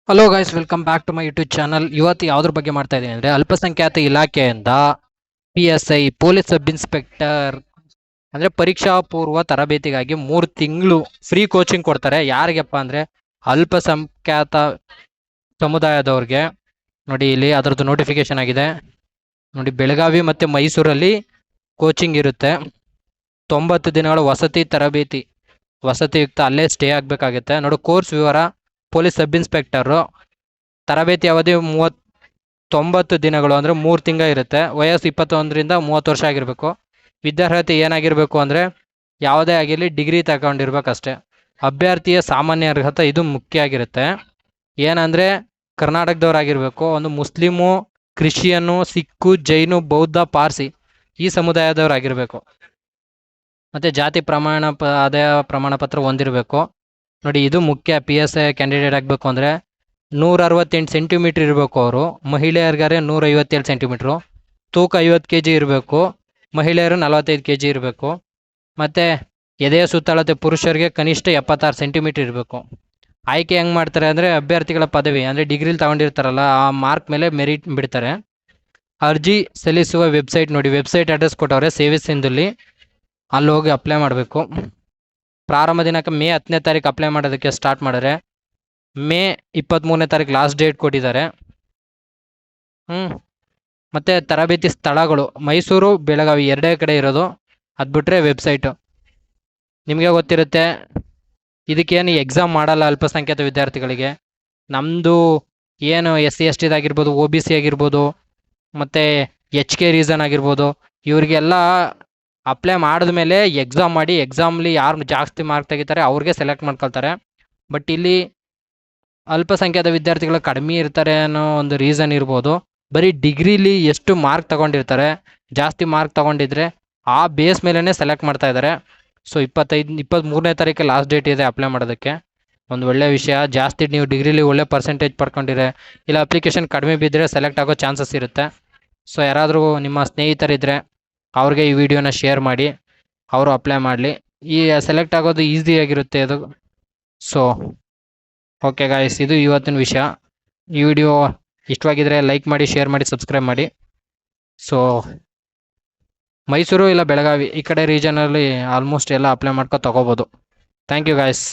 Hello guys, welcome back to my YouTube channel. ಇವತ್ತು ಯಾವ್ದ್ರ ಬಗ್ಗೆ ಮಾಡ್ತಾ ಇದ್ದೀನಿ ಅಂದ್ರೆ ಅಲ್ಪಸಂಖ್ಯಾತ ಇಲಾಖೆಯಿಂದ PSI ಪೊಲೀಸ್ ಸಬ್ ಇನ್ಸ್ಪೆಕ್ಟರ್ ಅಂದ್ರೆ ಪರೀಕ್ಷಾ ಪೂರ್ವ ತರಬೇತಿಗಾಗಿ 3 ತಿಂಗಳು ಫ್ರೀ ಕೋಚಿಂಗ್ ಕೊಡ್ತಾರೆ. ಯಾರಿಗಪ್ಪ ಅಂದ್ರೆ ಅಲ್ಪಸಂಖ್ಯಾತ ಸಮುದಾಯದವ್ರಿಗೆ. ನೋಡಿ, ಇಲ್ಲಿ ಅದರದ್ದು ನೋಟಿಫಿಕೇಶನ್ ಆಗಿದೆ ನೋಡಿ. ಬೆಳಗಾವಿ ಮತ್ತೆ ಮೈಸೂರಲ್ಲಿ ಕೋಚಿಂಗ್ ಇರುತ್ತೆ. 90 ದಿನಗಳ ವಸತಿ ತರಬೇತಿ, ವಸತಿಯುಕ್ತ, ಅಲ್ಲೇ ಸ್ಟೇ ಆಗಬೇಕಾಗುತ್ತೆ. ನೋಡಿ, ಕೋರ್ಸ್ ವಿವರ: ಪೊಲೀಸ್ ಸಬ್ ಇನ್ಸ್ಪೆಕ್ಟರ್ ತರಬೇತಿ ಅವಧಿ 90 ದಿನಗಳು ಅಂದರೆ 3 ತಿಂಗಳು ಇರುತ್ತೆ. ವಯಸ್ಸು 21ರಿಂದ 30 ವರ್ಷ ಆಗಿರಬೇಕು. ವಿದ್ಯಾರ್ಹತೆ ಏನಾಗಿರಬೇಕು ಅಂದರೆ ಯಾವುದೇ ಆಗಿರಲಿ ಡಿಗ್ರಿ ತಗೊಂಡಿರ್ಬೇಕಷ್ಟೇ. ಅಭ್ಯರ್ಥಿಯ ಸಾಮಾನ್ಯ ಅರ್ಹತೆ ಇದು ಮುಖ್ಯ ಆಗಿರುತ್ತೆ. ಏನಂದರೆ ಕರ್ನಾಟಕದವರಾಗಿರಬೇಕು, ಒಂದು ಮುಸ್ಲಿಮು, ಕ್ರಿಶ್ಚಿಯನ್ನು, ಸಿಕ್ಕು, ಜೈನು, ಬೌದ್ಧ, ಪಾರ್ಸಿ ಈ ಸಮುದಾಯದವರಾಗಿರಬೇಕು. ಮತ್ತು ಜಾತಿ ಆದಾಯ ಪ್ರಮಾಣ ಪತ್ರ ಹೊಂದಿರಬೇಕು. ನೋಡಿ, ಇದು ಮುಖ್ಯ. PSI ಕ್ಯಾಂಡಿಡೇಟ್ ಆಗಬೇಕು ಅಂದರೆ 168 ಸೆಂಟಿಮೀಟ್ರ್ ಇರಬೇಕು ಅವರು. ಮಹಿಳೆಯರಿಗಾರೆ 157 ಸೆಂಟಿಮೀಟ್ರು. ತೂಕ 50 kg ಇರಬೇಕು. ಮಹಿಳೆಯರು 45 kg ಇರಬೇಕು. ಮತ್ತು ಎದೆಯ ಸುತ್ತಳತೆ ಪುರುಷರಿಗೆ ಕನಿಷ್ಠ 76 ಸೆಂಟಿಮೀಟ್ರ್ ಇರಬೇಕು. ಆಯ್ಕೆ ಹೆಂಗೆ ಮಾಡ್ತಾರೆ ಅಂದರೆ ಅಭ್ಯರ್ಥಿಗಳ ಪದವಿ ಅಂದರೆ ಡಿಗ್ರಿಲಿ ತಗೊಂಡಿರ್ತಾರಲ್ಲ ಆ ಮಾರ್ಕ್ ಮೇಲೆ ಮೆರಿಟ್ ಬಿಡ್ತಾರೆ. ಅರ್ಜಿ ಸಲ್ಲಿಸುವ ವೆಬ್ಸೈಟ್ ನೋಡಿ, ವೆಬ್ಸೈಟ್ ಅಡ್ರೆಸ್ ಕೊಟ್ಟವ್ರೆ, ಸೇವೆ ಸಿಂಧುಲಿ. ಅಲ್ಲಿ ಹೋಗಿ ಅಪ್ಲೈ ಮಾಡಬೇಕು. ಪ್ರಾರಂಭ ದಿನಾಂಕ ಮೇ 10ನೇ ತಾರೀಕು ಅಪ್ಲೈ ಮಾಡೋದಕ್ಕೆ ಸ್ಟಾರ್ಟ್ ಮಾಡಿದ್ರೆ ಮೇ 23ನೇ ತಾರೀಕು ಲಾಸ್ಟ್ ಡೇಟ್ ಕೊಟ್ಟಿದ್ದಾರೆ. ಮತ್ತು ತರಬೇತಿ ಸ್ಥಳಗಳು ಮೈಸೂರು, ಬೆಳಗಾವಿ ಎರಡೇ ಕಡೆ ಇರೋದು. ಅದು ಬಿಟ್ಟರೆ ವೆಬ್ಸೈಟು ನಿಮಗೆ ಗೊತ್ತಿರುತ್ತೆ. ಇದಕ್ಕೇನು ಎಕ್ಸಾಮ್ ಮಾಡಲ್ಲ ಅಲ್ಪಸಂಖ್ಯಾತ ವಿದ್ಯಾರ್ಥಿಗಳಿಗೆ. ನಮ್ಮದು ಏನು SC/ST ಆಗಿರ್ಬೋದು, OBC ಆಗಿರ್ಬೋದು, ಮತ್ತು HK ರೀಸನ್ ಆಗಿರ್ಬೋದು, ಇವರಿಗೆಲ್ಲ ಅಪ್ಲೈ ಮಾಡಿದ್ಮೇಲೆ ಎಕ್ಸಾಮ್ ಮಾಡಿ, ಎಕ್ಸಾಮ್ಲಿ ಯಾರು ಜಾಸ್ತಿ ಮಾರ್ಕ್ ತೆಗಿತಾರೆ ಅವ್ರಿಗೆ ಸೆಲೆಕ್ಟ್ ಮಾಡ್ಕೊಳ್ತಾರೆ. ಬಟ್ ಇಲ್ಲಿ ಅಲ್ಪಸಂಖ್ಯಾತ ವಿದ್ಯಾರ್ಥಿಗಳು ಕಡಿಮೆ ಇರ್ತಾರೆ ಅನ್ನೋ ಒಂದು ರೀಸನ್ ಇರ್ಬೋದು. ಬರೀ ಡಿಗ್ರಿಲಿ ಎಷ್ಟು ಮಾರ್ಕ್ ತಗೊಂಡಿರ್ತಾರೆ, ಜಾಸ್ತಿ ಮಾರ್ಕ್ ತಗೊಂಡಿದ್ರೆ ಆ ಬೇಸ್ ಮೇಲೇ ಸೆಲೆಕ್ಟ್ ಮಾಡ್ತಾ ಇದ್ದಾರೆ. ಸೊ 23ನೇ ತಾರೀಕು ಲಾಸ್ಟ್ ಡೇಟ್ ಇದೆ ಅಪ್ಲೈ ಮಾಡೋದಕ್ಕೆ. ಒಂದು ಒಳ್ಳೆಯ ವಿಷಯ. ಜಾಸ್ತಿ ನೀವು ಡಿಗ್ರಿಲಿ ಒಳ್ಳೆ ಪರ್ಸೆಂಟೇಜ್ ಪಡ್ಕೊಂಡಿರೆ, ಇಲ್ಲ ಅಪ್ಲಿಕೇಶನ್ ಕಡಿಮೆ ಬಿದ್ದರೆ ಸೆಲೆಕ್ಟ್ ಆಗೋ ಚಾನ್ಸಸ್ ಇರುತ್ತೆ. ಸೊ ಯಾರಾದರೂ ನಿಮ್ಮ ಸ್ನೇಹಿತರಿದ್ದರೆ ಅವ್ರಿಗೆ ಈ ವಿಡಿಯೋನ ಶೇರ್ ಮಾಡಿ, ಅವರು ಅಪ್ಲೈ ಮಾಡಲಿ. ಈ ಸೆಲೆಕ್ಟ್ ಆಗೋದು ಈಸಿಯಾಗಿರುತ್ತೆ ಅದು. ಸೊ ಓಕೆ ಗಾಯ್ಸ್, ಇದು ಇವತ್ತಿನ ವಿಷಯ. ಈ ವಿಡಿಯೋ ಇಷ್ಟವಾಗಿದ್ದರೆ ಲೈಕ್ ಮಾಡಿ, ಶೇರ್ ಮಾಡಿ, ಸಬ್ಸ್ಕ್ರೈಬ್ ಮಾಡಿ. ಸೊ ಮೈಸೂರು ಇಲ್ಲ ಬೆಳಗಾವಿ ಈ ಕಡೆ ರೀಜನಲ್ಲಿ ಆಲ್ಮೋಸ್ಟ್ ಎಲ್ಲ ಅಪ್ಲೈ ಮಾಡ್ಕೊ ತಗೋಬೋದು. Thank you guys.